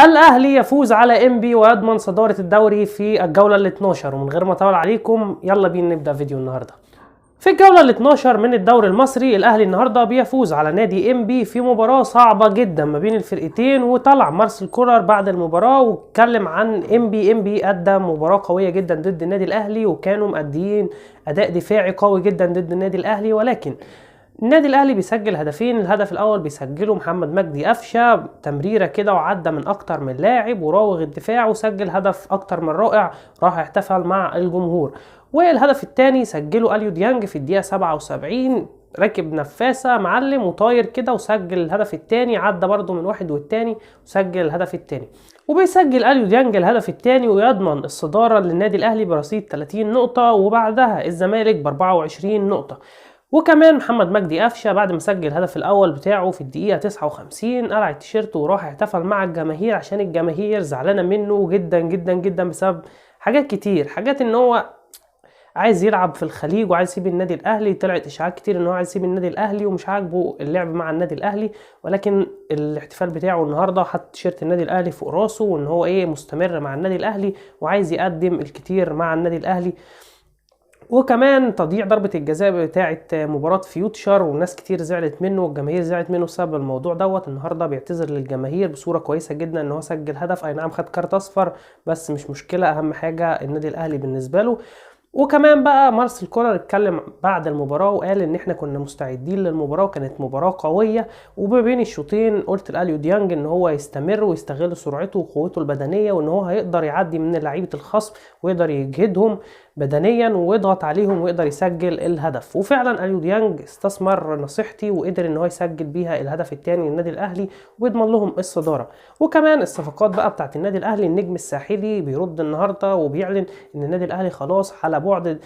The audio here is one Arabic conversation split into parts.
الاهلي يفوز على انبي ويضمن صدارة الدوري في الجولة ال 12. ومن غير ما اطول عليكم يلا بينا نبدأ فيديو النهاردة. في الجولة ال 12 من الدوري المصري الاهلي النهارده بيفوز على نادي انبي في مباراة صعبة جدا ما بين الفرقتين، وطلع مارسيل كولر بعد المباراة واتكلم عن انبي ادى مباراة قوية جدا ضد النادي الاهلي، وكانوا مؤديين اداء دفاعي قوي جدا ضد النادي الاهلي، ولكن النادي الاهلي بيسجل هدفين. الهدف الاول بيسجله محمد مجدي قفشه تمريره كده وعدى من اكتر من لاعب وراوغ الدفاع وسجل هدف اكتر من رائع، راح احتفل مع الجمهور. والهدف الثاني سجله اليو ديانج في الدقيقه 77، راكب نفاسه معلم وطاير كده وسجل الهدف الثاني، عدى برده من واحد والثاني وسجل الهدف الثاني. وبيسجل اليو ديانج الهدف الثاني ويضمن الصداره للنادي الاهلي برصيد 30 نقطه، وبعدها الزمالك ب 24 نقطه. وكمان محمد مجدي قفشه بعد ما سجل الهدف الاول بتاعه في الدقيقه 59 قلع التيشيرت وراح احتفل مع الجماهير، عشان الجماهير زعلانه منه جدا جدا جدا بسبب حاجات كتير، حاجات ان هو عايز يلعب في الخليج وعايز يسيب النادي الاهلي. طلعت اشاعات كتير ان هو عايز يسيب النادي الاهلي ومش عاجبه اللعب مع النادي الاهلي، ولكن الاحتفال بتاعه النهارده حط تيشيرت النادي الاهلي فوق راسه وان هو مستمر مع النادي الاهلي وعايز يقدم الكتير مع النادي الاهلي. وكمان تضييع ضربة الجزاء بتاعة مباراة فيوتشر وناس كتير زعلت منه والجماهير زعلت منه بسبب الموضوع دوت. النهارده بيعتذر للجماهير بصورة كويسة جدا ان هو سجل هدف، اي نعم خد كارت اصفر بس مش مشكلة، اهم حاجة النادي الاهلي بالنسبة له. وكمان بقى مارسيل كولر اتكلم بعد المباراة وقال ان احنا كنا مستعدين للمباراة وكانت مباراة قوية، وما بين الشوطين قلت لاليو ديانج ان هو يستمر ويستغل سرعته وقوته البدنية وان هو هيقدر يعدي من لعيبة الخصم ويقدر يجهدهم بدنيا ويضغط عليهم ويقدر يسجل الهدف. وفعلا اليو ديانج استثمر نصيحتي وقدر ان هو يسجل بيها الهدف الثاني للنادي الاهلي ويضمن لهم الصدارة. وكمان الصفقات بقى بتاعت النادي الاهلي، النجم الساحلي بيرد النهارده وبيعلن ان النادي الاهلي خلاص على بعد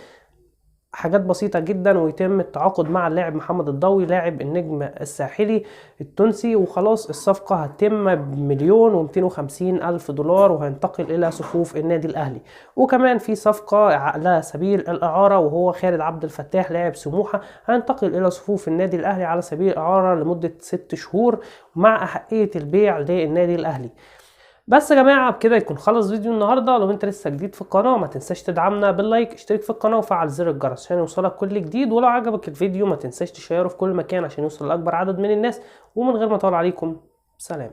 حاجات بسيطة جدا ويتم التعاقد مع اللاعب محمد الضوي لاعب النجم الساحلي التونسي، وخلاص الصفقة هتتم ب1,250,000 دولار وهينتقل الى صفوف النادي الاهلي. وكمان في صفقة على سبيل الاعارة وهو خالد عبد الفتاح لاعب سموحة هينتقل الى صفوف النادي الاهلي على سبيل الاعارة لمدة 6 شهور مع احقية البيع للنادي الاهلي. بس يا جماعه بكده يكون خلص فيديو النهارده. لو انت لسه جديد في القناه ما تنساش تدعمنا باللايك، اشترك في القناه وفعل زر الجرس عشان يوصلك كل جديد، ولو عجبك الفيديو ما تنساش تشيره في كل مكان عشان يوصل لاكبر عدد من الناس. ومن غير ما اطول عليكم، سلام.